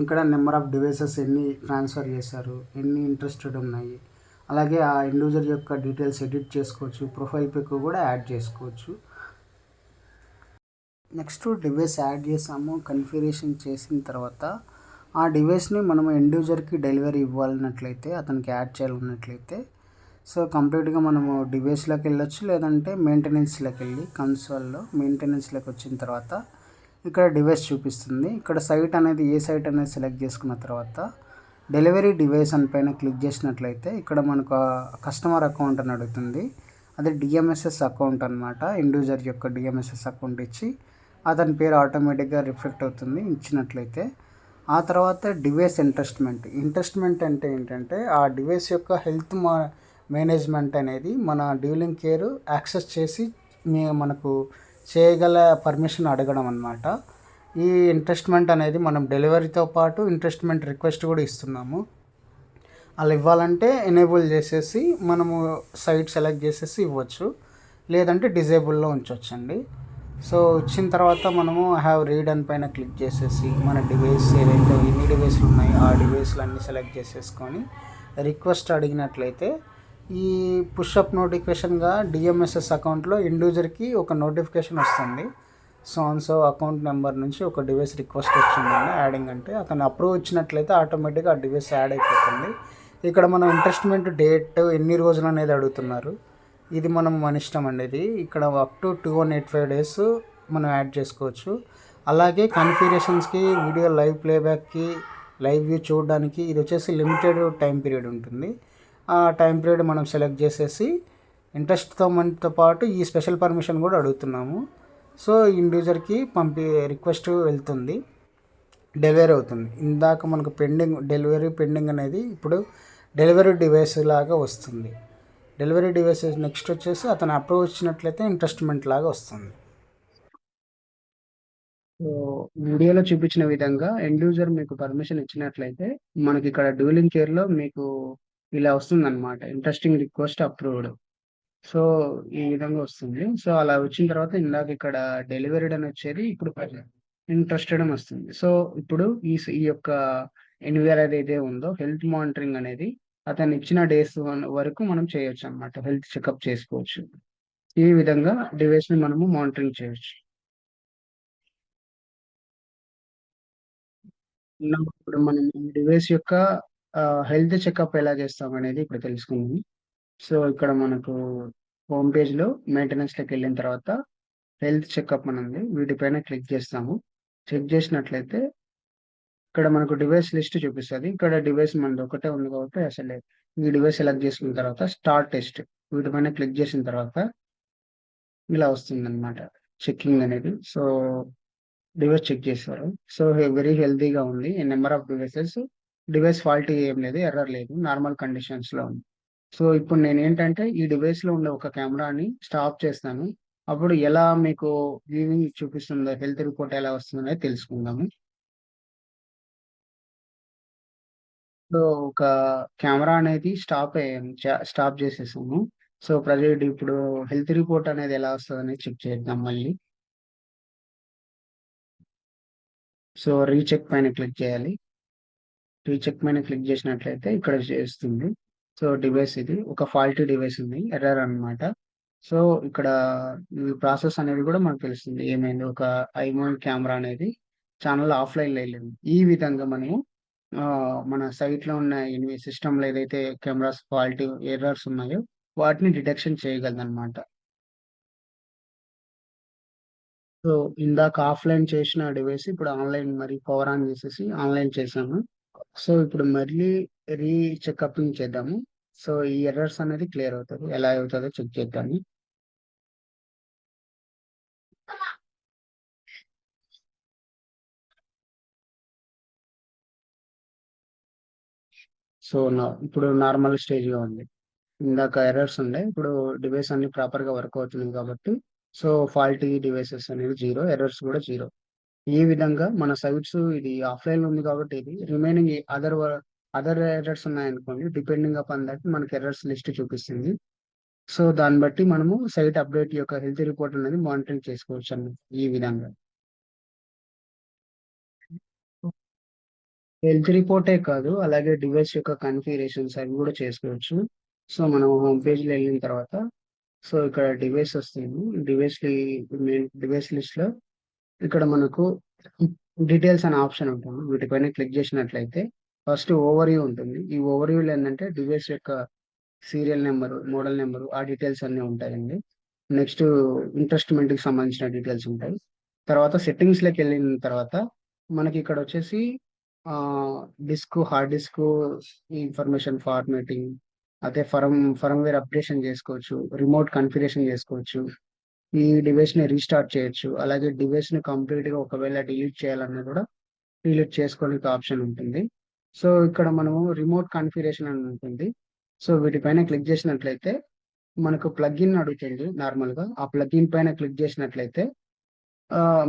ఇక్కడ నెంబర్ ఆఫ్ డివైసెస్ ఎన్ని ట్రాన్స్ఫర్ చేశారు, ఎన్ని ఇంట్రెస్టెడ్ ఉన్నాయి, అలాగే ఆ ఎండ్ యూజర్ యొక్క డీటెయిల్స్ ఎడిట్ చేసుకోవచ్చు, ప్రొఫైల్ పిక్ కూడా యాడ్ చేసుకోవచ్చు. నెక్స్ట్ డివైస్ యాడ్ చేసాము, కన్ఫిగరేషన్ చేసిన తర్వాత ఆ డివైస్ని మనము ఎండ్ యూజర్కి డెలివరీ ఇవ్వాలన్నట్లయితే, అతనికి యాడ్ చేయాలన్నట్లయితే సో కంప్లీట్గా మనము డివైస్లోకి వెళ్ళొచ్చు, లేదంటే మెయింటెనెన్స్లోకి వెళ్ళి కన్సోల్లో మెయింటెనెన్స్లోకి వచ్చిన తర్వాత ఇక్కడ డివైస్ చూపిస్తుంది. ఇక్కడ సైట్ అనేది ఏ సైట్ అనేది సెలెక్ట్ చేసుకున్న తర్వాత డెలివరీ డివైస్ అని పైన క్లిక్ చేసినట్లయితే ఇక్కడ మనకు కస్టమర్ అకౌంట్ అని అడుగుతుంది. అది డిఎంఎస్ఎస్ అకౌంట్ అనమాట. ఎండ్ యూజర్ యొక్క డిఎంఎస్ఎస్ అకౌంట్ ఇచ్చి అతని పేరు ఆటోమేటిక్గా రిఫ్లెక్ట్ అవుతుంది ఇచ్చినట్లయితే. ఆ తర్వాత డివైస్ ఇంట్రెస్ట్మెంట్ అంటే ఏంటంటే ఆ డివైస్ యొక్క హెల్త్ మేనేజ్మెంట్ అనేది మన డ్యూలింగ్ కేర్ యాక్సెస్ చేసి మనకు చేయగల పర్మిషన్ అడగడం అన్నమాట. ఈ ఇంట్రెస్ట్మెంట్ అనేది మనం డెలివరీతో పాటు ఇంట్రెస్ట్మెంట్ రిక్వెస్ట్ కూడా ఇస్తున్నాము. అలా ఇవ్వాలంటే ఎనేబుల్ చేసేసి మనము సైట్ సెలెక్ట్ చేసేసి ఇవ్వచ్చు, లేదంటే డిజేబుల్లో ఉంచవచ్చండి. సో ఇచ్చిన తర్వాత మనము హ్యావ్ రీడ్ అని పైన క్లిక్ చేసేసి మన డివైస్ ఏదైతే ఎన్ని డివైస్లు ఉన్నాయో ఆ డివైస్లు అన్నీ సెలెక్ట్ చేసేసుకొని రిక్వెస్ట్ అడిగినట్లయితే ఈ పుషప్ నోటిఫికేషన్గా డిఎంఎస్ఎస్ అకౌంట్లో ఎండ్ యూజర్కి ఒక నోటిఫికేషన్ వస్తుంది. సో అకౌంట్ నెంబర్ నుంచి ఒక డివైస్ రిక్వెస్ట్ వచ్చిందండి యాడింగ్ అంటే, అతను అప్రూవ్ ఇచ్చినట్లయితే ఆటోమేటిక్గా ఆ డివైస్ యాడ్ అయిపోతుంది. ఇక్కడ మనం ఇంట్రెస్ట్మెంట్ డేట్ ఎన్ని రోజులు అనేది అడుగుతున్నారు, ఇది మనం మన ఇష్టం అండి. ఇది ఇక్కడ అప్ టు 285 days మనం యాడ్ చేసుకోవచ్చు. అలాగే కన్ఫిగరేషన్స్కి, వీడియో లైవ్ ప్లేబ్యాక్కి, లైవ్ వ్యూ చూడడానికి ఇది వచ్చేసి లిమిటెడ్ టైం పీరియడ్ ఉంటుంది. ఆ టైం పీరియడ్ మనం సెలెక్ట్ చేసేసి ఇంట్రెస్ట్తో పాటు ఈ స్పెషల్ పర్మిషన్ కూడా అడుగుతున్నాము. సో ఇండివిజువల్కి రిక్వెస్ట్ వెళ్తుంది, డెలివరీ అవుతుంది. ఇందాక మనకు డెలివరీ పెండింగ్ అనేది ఇప్పుడు డెలివరీ డివైస్ లాగా వస్తుంది. డెలివరీ డివైస్ నెక్స్ట్ వచ్చేసి అతను అప్రూవ్ ఇచ్చినట్లయితే ఇంట్రెస్ట్మెంట్ లాగా వస్తుంది. సో వీడియోలో చూపించిన విధంగా ఎండ్ యూజర్ మీకు పర్మిషన్ ఇచ్చినట్లయితే మనకి ఇక్కడ డ్యూలింగ్ కేర్లో మీకు ఇలా వస్తుందన్నమాట, ఇంట్రెస్టింగ్ రిక్వెస్ట్ అప్రూవ్డ్. సో ఈ విధంగా వస్తుంది. సో అలా వచ్చిన తర్వాత ఇందాక ఇక్కడ డెలివరీడ్ అని వచ్చేది, ఇప్పుడు ఇంట్రెస్టెడ్ అని వస్తుంది. సో ఇప్పుడు ఈ యొక్క ఎన్విఆర్ ఏదైతే ఉందో హెల్త్ మానిటరింగ్ అనేది అతను ఇచ్చిన డేస్ వరకు మనం చేయొచ్చు అన్నమాట, హెల్త్ చెకప్ చేసుకోవచ్చు. ఈ విధంగా డివైస్ ని మనము మానిటరింగ్ చేయొచ్చు. ఇప్పుడు మనం డివైస్ యొక్క హెల్త్ చెకప్ ఎలా చేస్తాం అనేది ఇప్పుడు తెలుసుకుందాం. సో ఇక్కడ మనకు హోమ్ పేజ్ లో మెయింటెనెన్స్ లోకి వెళ్ళిన తర్వాత హెల్త్ చెకప్ అని ఉంది, వీటిపైన క్లిక్ చేస్తాము. చెక్ చేసినట్లయితే ఇక్కడ మనకు డివైస్ లిస్ట్ చూపిస్తుంది. ఇక్కడ డివైస్ మనది ఒకటే ఉంది కాబట్టి అసలు ఈ డివైస్ సెలెక్ట్ చేసుకున్న తర్వాత స్టార్ట్ టెస్ట్ వీటిపైన క్లిక్ చేసిన తర్వాత ఇలా వస్తుంది అనమాట చెక్కింగ్ అనేది. సో డివైస్ చెక్ చేశారు. సో వెరీ హెల్తీగా ఉంది. నెంబర్ ఆఫ్ డివైస్ ఫాల్టీ ఏం లేదు, ఎర్రర్ లేదు, నార్మల్ కండిషన్స్ లో ఉంది. సో ఇప్పుడు నేను ఏంటంటే ఈ డివైస్ లో ఉండే ఒక కెమెరాని స్టాప్ చేస్తాను. అప్పుడు ఎలా మీకు వ్యూవింగ్ చూపిస్తుందో, హెల్త్ రిపోర్ట్ ఎలా వస్తుందో అనేది తెలుసుకుందాము. సో ఒక కెమెరా అనేది స్టాప్ చేసేసాము. సో ప్రజెంట్ ఇప్పుడు హెల్త్ రిపోర్ట్ అనేది ఎలా వస్తుంది అనేది చెక్ చేద్దాం మళ్ళీ. సో రీచెక్ పైన క్లిక్ చేయాలి. రీచెక్ పైన క్లిక్ చేసినట్లయితే ఇక్కడ చేస్తుంది. సో డివైస్ ఇది ఒక ఫాల్టీ డివైస్ ఉంది, ఎర్రర్ అన్నమాట. సో ఇక్కడ ఈ ప్రాసెస్ అనేది కూడా మనకు తెలుస్తుంది ఏమైంది, ఒక ఐమోన్ కెమెరా అనేది ఛానల్ ఆఫ్లైన్ లో వెళ్ళింది. ఈ విధంగా మనము మన సైట్ లో ఉన్న సిస్టమ్ లో ఏదైతే కెమెరాస్ క్వాలిటీ ఎర్రర్స్ ఉన్నాయో వాటిని డిటెక్షన్ చేయగలదన్నమాట. సో ఇందాక ఆఫ్లైన్ చేసిన డివైస్ ఇప్పుడు ఆన్లైన్ మరి పవర్ ఆన్ చేసేసి ఆన్లైన్ చేశాము. సో ఇప్పుడు మళ్ళీ రీ చెకపింగ్ చేద్దాము. సో ఈ ఎర్రర్స్ అనేది క్లియర్ అవుతుంది. ఎలా అవుతుందో చెక్ చేద్దాము. సో ఇప్పుడు నార్మల్ స్టేజ్‌లో ఉంది. ఇందాక ఎర్రర్స్ ఉండే. ఇప్పుడు డివైస్ అన్ని ప్రాపర్‌గా వర్క్ అవుతుంది కాబట్టి సో ఫాల్టీ డివైసెస్ అనేవి 0, ఎర్రర్స్ కూడా 0. ఈ విధంగా మన సైట్స్ ఇది ఆఫ్‌లైన్‌లో ఉంది కాబట్టి ఇది రిమైనింగ్ అదర్ ఎర్రర్స్ ఉన్నాయనుకోండి, డిపెండింగ్ అపాన్ థట్ మనకి ఎర్రర్స్ లిస్ట్ చూపిస్తుంది. సో దాన్ని బట్టి మనము సైట్ అప్డేట్ యొక్క హెల్త్ రిపోర్ట్ అనేది మానిటరింగ్ చేసుకోవచ్చన్నమాట ఈ విధంగా. హెల్త్ రిపోర్టే కాదు, అలాగే డివైస్ యొక్క కాన్ఫిగరేషన్స్ అవి కూడా చేసుకోవచ్చు. సో మనం హోమ్ పేజ్‌లో ఎళ్ళిన తర్వాత సో ఇక్కడ డివైస్ వస్తుంది. డివైస్ లిస్ట్‌లో ఇక్కడ మనకు డీటెయిల్స్ అనే ఆప్షన్ ఉంటుంది. వీటిపైన క్లిక్ చేసినట్లయితే ఫస్ట్ ఓవర్‌వ్యూ ఉంటుంది. ఈ ఓవర్‌వ్యూలో ఏందంటే డివైస్ యొక్క సీరియల్ నంబరు, మోడల్ నంబరు ఆ డీటెయిల్స్ అన్నీ ఉంటాయండి. నెక్స్ట్ ఇంట్రస్ట్‌మెంట్‌కి సంబంధించిన డీటెయిల్స్ ఉంటాయి. తర్వాత సెట్టింగ్స్‌లోకెళ్ళిన తర్వాత మనకి ఇక్కడొచ్చేసి ఆహ్, హార్డ్ డిస్కు ఇన్ఫర్మేషన్ ఫార్మాటింగ్, అదే ఫర్మ్‌వేర్ అప్డేషన్ చేసుకోవచ్చు. రిమోట్ కాన్ఫిగరేషన్ చేసుకోవచ్చు. ఈ డివైస్‌ని రీస్టార్ట్ చేయొచ్చు. అలాగే డివైస్‌ని కంప్లీట్‌గా ఒకవేళ డిలీట్ చేయాలన్నా కూడా డిలీట్ చేసుకోవడానికి ఆప్షన్ ఉంటుంది. సో, ఇక్కడ మనము రిమోట్ కాన్ఫిగరేషన్ అని ఉంటుంది. సో, వీటిపైన క్లిక్ చేసినట్లయితే మనకు ప్లగిన్ అడుగుతుంది నార్మల్‌గా. ఆ ప్లగిన్ పైన క్లిక్ చేసినట్లయితే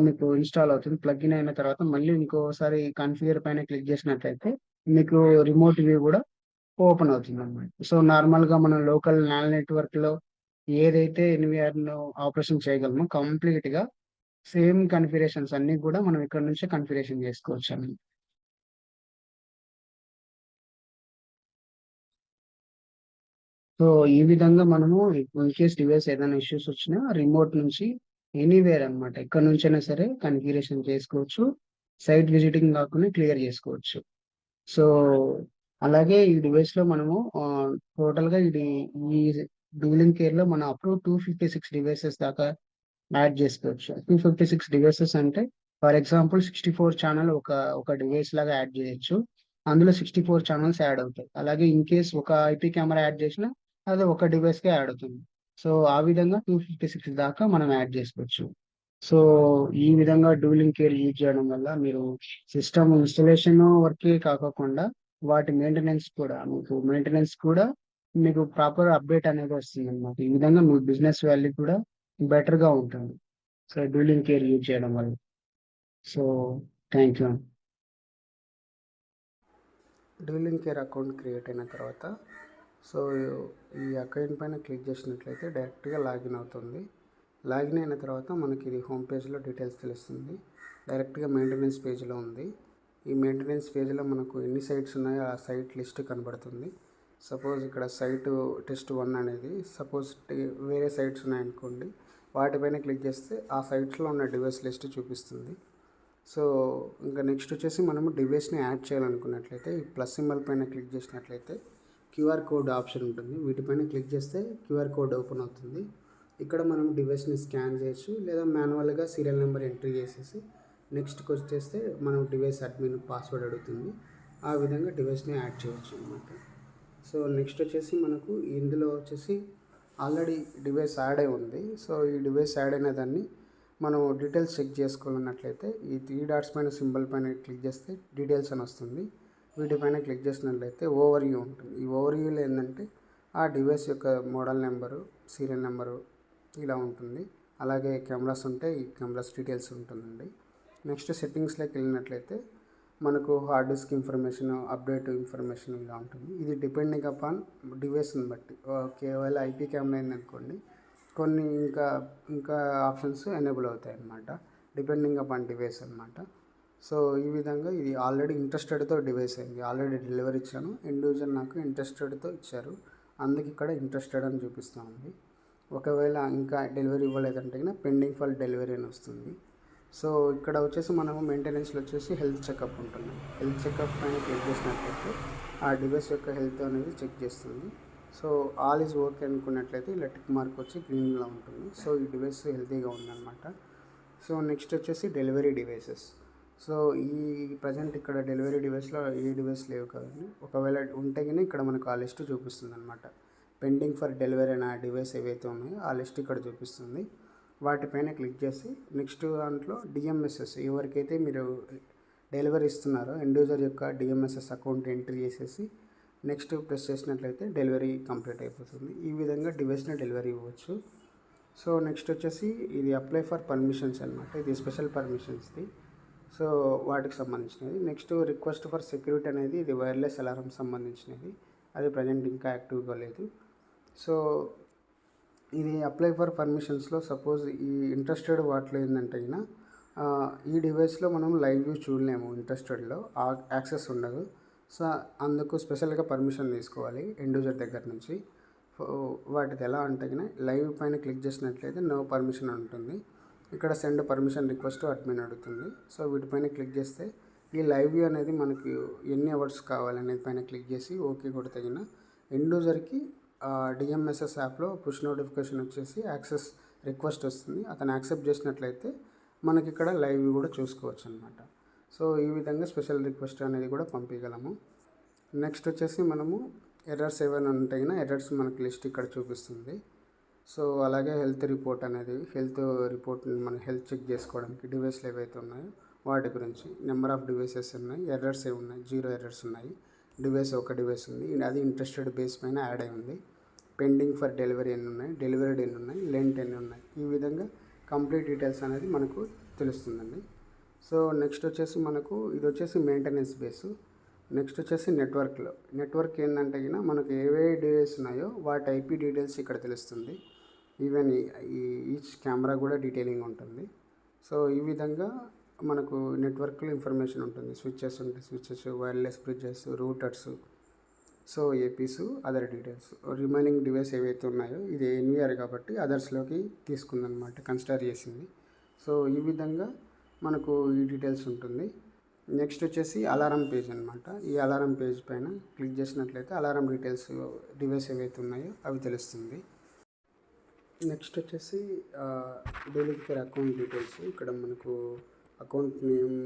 మీకు ఇన్‌స్టాల్ అవుతుంది. ప్లగిన్ అయిన తర్వాత మళ్ళీ ఇంకోసారి కాన్ఫిగర్ పైన క్లిక్ చేసినట్లయితే మీకు రిమోట్ వ్యూ కూడా ఓపెన్ అవుతుందన్నమాట. సో, నార్మల్‌గా మనం లోకల్ నాల్ నెట్వర్క్‌లో ఏదైతే ఎన్‌విఆర్‌లో ఆపరేషన్ చేయగలమో కంప్లీట్‌గా సేమ్ కాన్ఫిగరేషన్స్ అన్నీ కూడా మనం ఇక్కడ నుంచే కాన్ఫిగరేషన్ చేసుకోవచ్చండి. సో, ఈ విధంగా మనము ఇన్‌కేస్ డివైస్ ఏదైనా ఇష్యూస్ వచ్చినా రిమోట్ నుంచి ఎనీవేర్ అన్నమాట. ఎక్కడి నుంచైనా సరే కాన్ఫిగరేషన్ చేసుకోవచ్చు. సైట్ విజిటింగ్ కాకుండా క్లియర్ చేసుకోవచ్చు. సో, అలాగే ఈ డివైస్‌లో మనము టోటల్‌గా ఈ డూలింగ్ కేర్‌లో మనం అప్ టు 256 డివైసెస్ దాకా యాడ్ జేసుకోవచ్చు. 256 డివైసెస్ అంటే ఫర్ ఎగ్జాంపుల్ 64 ఛానెల్ ఒక డివైస్ లాగా యాడ్ జేయొచ్చు. అందులో 64 ఛానెల్స్ యాడ్ అవుతాయి. అలాగే ఇన్‌కేస్ ఒక ఐపీ కెమెరా యాడ్ జేసినా అది ఒక డివైస్‌కే యాడ్ అవుతుంది. సో, ఆ విధంగా 256 దాకా మనం యాడ్ జేసుకోవచ్చు. సో, ఈ విధంగా డూలింగ్ కేర్ యూజ్ చేయడం వల్ల మీరు సిస్టమ్ ఇన్‌స్టాలేషన్ వరకే కాకోకుండా వాటి మెయింటెనెన్స్ కూడా మీకు ప్రాపర్ అప్‌డేట్ అనేది వస్తుందన్నమాట. ఈ విధంగా మీ బిజినెస్ వాల్యూ కూడా బెటర్‌గా ఉంటుంది. సో, డూలింగ్ కేర్ యూజ్ చేయడం వల్ల. So, thank you. DoLynk care account create అయిన తర్వాత సో ఈ అకౌంట్ పైన క్లిక్ చేసినట్లయితే డైరెక్ట్గా లాగిన్ అవుతుంది. లాగిన్ అయిన తర్వాత మనకి ఇది హోమ్ పేజ్లో డీటెయిల్స్ తెలుస్తుంది. డైరెక్ట్గా మెయింటెనెన్స్ పేజ్లో ఉంది. ఈ మెయింటెనెన్స్ పేజ్లో మనకు ఎన్ని సైట్స్ ఉన్నాయో ఆ సైట్ లిస్ట్ కనబడుతుంది. సపోజ్ ఇక్కడ సైటు టెస్ట్ 1 అనేది సపోజ్ వేరే సైట్స్ ఉన్నాయనుకోండి, వాటిపైన క్లిక్ చేస్తే ఆ సైట్స్లో ఉన్న డివైస్ లిస్ట్ చూపిస్తుంది. సో ఇంకా నెక్స్ట్ వచ్చేసి మనము డివైస్ని యాడ్ చేయాలనుకున్నట్లయితే ఈ ప్లస్ సింబల్ పైన క్లిక్ చేసినట్లయితే క్యూఆర్ కోడ్ ఆప్షన్ ఉంటుంది. వీటిపైన క్లిక్ చేస్తే క్యూఆర్ కోడ్ ఓపెన్ అవుతుంది. ఇక్కడ మనం డివైస్ని స్కాన్ చేయొచ్చు, లేదా మాన్యువల్గా సీరియల్ నెంబర్ ఎంట్రీ చేసేసి నెక్స్ట్కి వచ్చేస్తే మనం డివైస్ అడ్మిన్ పాస్వర్డ్ అడుగుతుంది. ఆ విధంగా డివైస్ని యాడ్ చేయొచ్చు అన్నమాట. సో నెక్స్ట్ వచ్చేసి మనకు ఇందులో వచ్చేసి ఆల్రెడీ డివైస్ యాడ్ అయి ఉంది. సో ఈ డివైస్ యాడ్ అయిన దాన్ని మనం డీటెయిల్స్ చెక్ చేసుకోవాలన్నట్లయితే ఈ 3 డాట్స్ పైన సింబల్ పైన క్లిక్ చేస్తే డీటెయిల్స్ అని వస్తుంది. వీటిపైన క్లిక్ చేసినట్లయితే ఓవర్వ్యూ ఉంటుంది. ఈ ఓవర్వ్యూలో ఏంటంటే ఆ డివైస్ యొక్క మోడల్ నెంబరు, సీరియల్ నెంబరు ఇలా ఉంటుంది. అలాగే కెమెరాస్ ఉంటే ఈ కెమెరాస్ డీటెయిల్స్ ఉంటుందండి. నెక్స్ట్ సెట్టింగ్స్లోకి వెళ్ళినట్లయితే మనకు hard disk information, update information ఇలా ఉంటుంది. ఇది డిపెండింగ్ అపాన్ డివైస్ని బట్టి. ఒకవేళ ఐపీ కెమెరా అయిందనుకోండి, కొన్ని ఇంకా ఆప్షన్స్ ఎనేబుల్ అవుతాయి అన్నమాట, డిపెండింగ్ అపాన్ డివైస్ అన్నమాట. సో ఈ విధంగా ఇది ఆల్రెడీ ఇంట్రెస్టెడ్తో డివైస్ అయింది. ఆల్రెడీ డెలివరీ ఇచ్చాను, ఇండివిజువల్ నాకు ఇంట్రెస్టెడ్తో ఇచ్చారు, అందుకే ఇక్కడ ఇంట్రెస్టెడ్ అని చూపిస్తూ ఉంది. ఒకవేళ ఇంకా డెలివరీ ఇవ్వలేదంటే పెండింగ్ ఫర్ డెలివరీ అని వస్తుంది. సో ఇక్కడ వచ్చేసి మనము మెయింటెనెన్స్లో వచ్చేసి హెల్త్ చెకప్ ఉంటుంది. హెల్త్ చెకప్ పైన క్లిక్ చేసినట్లయితే ఆ డివైస్ యొక్క హెల్త్ అనేది చెక్ చేస్తుంది. సో ఆల్ ఈజ్ ఓకే అనుకున్నట్లయితే ఇలా టిక్ మార్క్ వచ్చి గ్రీన్లో ఉంటుంది. సో ఈ డివైస్ హెల్తీగా ఉందన్నమాట. సో నెక్స్ట్ వచ్చేసి డెలివరీ డివైసెస్. సో ఈ ప్రజెంట్ ఇక్కడ డెలివరీ డివైస్లో ఏ డివైస్ లేవు కదండి. ఒకవేళ ఉంటే కానీ ఇక్కడ మనకు ఆ లిస్ట్ చూపిస్తుంది అనమాట. పెండింగ్ ఫర్ డెలివరీ అయిన డివైస్ ఏవైతే ఉన్నాయో ఆ లిస్ట్ ఇక్కడ చూపిస్తుంది. వాటిపైన క్లిక్ చేసి నెక్స్ట్ దాంట్లో డిఎంఎస్ఎస్ ఎవరికైతే మీరు డెలివరీ ఇస్తున్నారో ఎండ్ యూజర్ యొక్క డిఎంఎస్ఎస్ అకౌంట్ ఎంట్రీ చేసేసి నెక్స్ట్ ప్రెస్ చేసినట్లయితే డెలివరీ కంప్లీట్ అయిపోతుంది. ఈ విధంగా డివైస్ని డెలివరీ ఇవ్వచ్చు. సో నెక్స్ట్ వచ్చేసి ఇది అప్లై ఫర్ పర్మిషన్స్ అనమాట. ఇది స్పెషల్ పర్మిషన్స్ది. సో వాటికి సంబంధించినది. నెక్స్ట్ రిక్వెస్ట్ ఫర్ సెక్యూరిటీ అనేది ఇది వైర్లెస్ అలారం సంబంధించినది. అది ప్రజెంట్ ఇంకా యాక్టివ్గా లేదు. సో ఇది అప్లై ఫర్ పర్మిషన్స్లో సపోజ్ ఈ ఇంట్రెస్టెడ్ వాటిలో ఏంటంటే ఈ డివైస్లో మనం లైవ్ వ్యూ చూడలేము. ఇంట్రెస్టెడ్లో యాక్సెస్ ఉండదు. సో అందుకు స్పెషల్గా పర్మిషన్ తీసుకోవాలి ఎండ్ యూజర్ దగ్గర నుంచి. వాటిది ఎలా అంటే లైవ్ పైన క్లిక్ చేసినట్లయితే నో పర్మిషన్ ఉంటుంది. ఇక్కడ సెండ్ పర్మిషన్ రిక్వెస్ట్ అడ్మిన్ అడుగుతుంది. సో వీటిపైన క్లిక్ చేస్తే ఈ లైవ్ వ్యూ అనేది మనకి ఎన్ని అవర్స్ కావాలనేది పైన క్లిక్ చేసి ఓకే కొడితే ఎండ్ యూజర్కి డిఎంఎస్ఎస్ యాప్లో పుష్ నోటిఫికేషన్ వచ్చేసి యాక్సెస్ రిక్వెస్ట్ వస్తుంది. అతను యాక్సెప్ట్ చేసినట్లయితే మనకి ఇక్కడ లైవ్ వ్యూ కూడా చూసుకోవచ్చు అనమాట. సో ఈ విధంగా స్పెషల్ రిక్వెస్ట్ అనేది కూడా పంపించగలము. నెక్స్ట్ వచ్చేసి మనము ఎర్రర్స్ ఏమైనా ఉంటే ఎర్రర్స్ మనకి లిస్ట్ ఇక్కడ చూపిస్తుంది. సో అలాగే హెల్త్ రిపోర్ట్ అనేది హెల్త్ రిపోర్ట్ మన హెల్త్ చెక్ చేసుకోవడానికి డివైస్లు ఏవైతే ఉన్నాయో వాటి గురించి నెంబర్ ఆఫ్ డివైసెస్ ఉన్నాయి, ఎర్రర్స్ ఏమి ఉన్నాయి, 0 ఎర్రర్స్ ఉన్నాయి, ఒక డివైస్ ఉంది, అది ఇంట్రెస్టెడ్ బేస్ పైన యాడ్ అయి ఉంది, పెండింగ్ ఫర్ డెలివరీ ఎన్ని ఉన్నాయి, డెలివరీడ్ ఎన్ని ఉన్నాయి, లెంట్ ఎన్ని ఉన్నాయి, ఈ విధంగా కంప్లీట్ డీటెయిల్స్ అనేది మనకు తెలుస్తుందండి. సో నెక్స్ట్ వచ్చేసి మనకు ఇది వచ్చేసి మెయింటెనెన్స్ బేసు. నెక్స్ట్ వచ్చేసి నెట్వర్క్ ఏంటంటే మనకు ఏవే డివైస్ ఉన్నాయో వాటి ఐపీ డీటెయిల్స్ ఇక్కడ తెలుస్తుంది. ఈవెన్ ఈచ్ కెమెరా కూడా డీటెయిలింగ్ ఉంటుంది. సో ఈ విధంగా మనకు నెట్వర్క్లో ఇన్ఫర్మేషన్ ఉంటుంది. స్విచ్చెస్ ఉంటాయి, switches, wireless bridges, Reuters, so APIs, other details. Remaining device ఏవైతే ఉన్నాయో ఇది ఎన్విఆర్ కాబట్టి అదర్స్లోకి తీసుకుందనమాట, కన్సిడర్ చేసింది. సో ఈ విధంగా మనకు ఈ డీటెయిల్స్ ఉంటుంది. నెక్స్ట్ వచ్చేసి అలారం పేజ్ అనమాట. ఈ అలారం పేజ్ పైన క్లిక్ చేసినట్లయితే అలారం డీటెయిల్స్ డివైస్ ఏవైతే ఉన్నాయో అవి తెలుస్తుంది. నెక్స్ట్ వచ్చేసి డీలింగ్ ఫర్ అకౌంట్ డీటెయిల్స్. ఇక్కడ మనకు అకౌంట్ నేమ్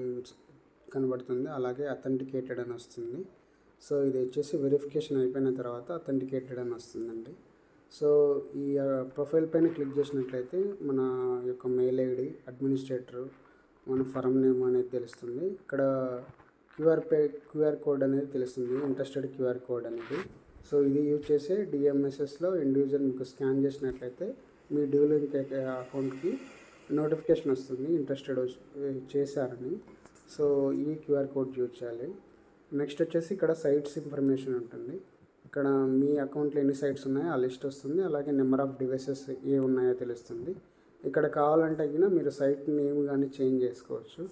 కనబడుతుంది, అలాగే అథెంటికేటెడ్ అని వస్తుంది. సో ఇది వచ్చేసి వెరిఫికేషన్ అయిపోయిన తర్వాత అథెంటికేటెడ్ అని వస్తుందండి. సో ఈ ప్రొఫైల్ పైన క్లిక్ చేసినట్లయితే మన యొక్క మెయిల్ ఐడి, అడ్మినిస్ట్రేటర్, మన ఫర్మ్ నేమ్ అనేది తెలుస్తుంది. ఇక్కడ క్యూఆర్ కోడ్ అనేది తెలుస్తుంది, ఇంట్రెస్టెడ్ క్యూఆర్ కోడ్ అనేది. సో ఇది యూజ్ చేసే డిఎంఎస్ఎస్లో ఎండ్ యూజర్ మీకు స్కాన్ చేసినట్లయితే మీ డ్యూలింక్ అకౌంట్కి నోటిఫికేషన్ వస్తుంది ఇంట్రెస్టెడ్ చేశారని. సో ఈ క్యూఆర్ కోడ్ యూజ్ చేయాలి. నెక్స్ట్ వచ్చేసి ఇక్కడ సైట్స్ ఇన్ఫర్మేషన్ ఉంటుంది. ఇక్కడ మీ అకౌంట్లో ఎన్ని సైట్స్ ఉన్నాయో ఆ లిస్ట్ వస్తుంది, అలాగే నెంబర్ ఆఫ్ డివైసెస్ ఏ ఉన్నాయో తెలుస్తుంది. ఇక్కడ కావాలంటే మీరు సైట్ నేమ్ కానీ చేంజ్ చేసుకోవచ్చు.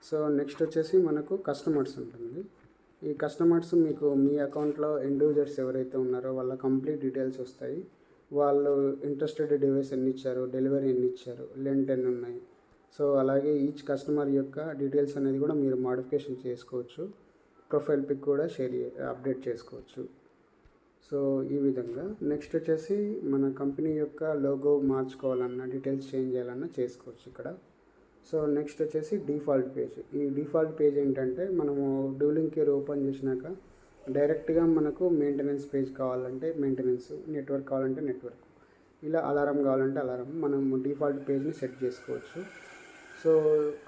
సో నెక్స్ట్ వచ్చేసి మనకు కస్టమర్స్ ఉంటుంది. ఈ కస్టమర్స్ మీకు మీ అకౌంట్లో ఎండ్ యూజర్స్ ఎవరైతే ఉన్నారో వాళ్ళ కంప్లీట్ డీటెయిల్స్ వస్తాయి. వాళ్ళు ఇంట్రెస్టెడ్ డివైస్ ఎన్ని ఇచ్చారు, డెలివరీ ఎన్ని ఇచ్చారు, లెంట్ ఎన్ని ఉన్నాయి. సో అలాగే ఈచ్ కస్టమర్ యొక్క డీటెయిల్స్ అనేది కూడా మీరు మాడిఫికేషన్ చేసుకోవచ్చు. ప్రొఫైల్ పిక్ కూడా అప్డేట్ చేసుకోవచ్చు. సో ఈ విధంగా నెక్స్ట్ వచ్చేసి మన కంపెనీ యొక్క లోగో మార్చుకోవాలన్నా, డీటెయిల్స్ చేంజ్ చేయాలన్నా చేసుకోవచ్చు ఇక్కడ. సో నెక్స్ట్ వచ్చేసి డిఫాల్ట్ పేజ్. ఈ డిఫాల్ట్ పేజ్ ఏంటంటే మనము డ్యూలింగ్ కేర్ ఓపెన్ చేసినాక డైరెక్ట్గా మనకు మెయింటెనెన్స్ పేజ్ కావాలంటే మెయింటెనెన్స్, నెట్వర్క్ కావాలంటే నెట్వర్క్, ఇలా అలారం కావాలంటే అలారం మనం డిఫాల్ట్ పేజ్ని సెట్ చేసుకోవచ్చు. సో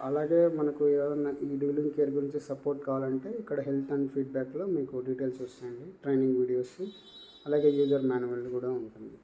అలాగే మనకు ఏదైనా ఈ డ్యూలింగ్ కేర్ గురించి సపోర్ట్ కావాలంటే ఇక్కడ హెల్త్ అండ్ ఫీడ్బ్యాక్లో మీకు డీటెయిల్స్ వస్తాయండి, ట్రైనింగ్ వీడియోస్, అలాగే యూజర్ మాన్యువల్ కూడా ఉంటుంది.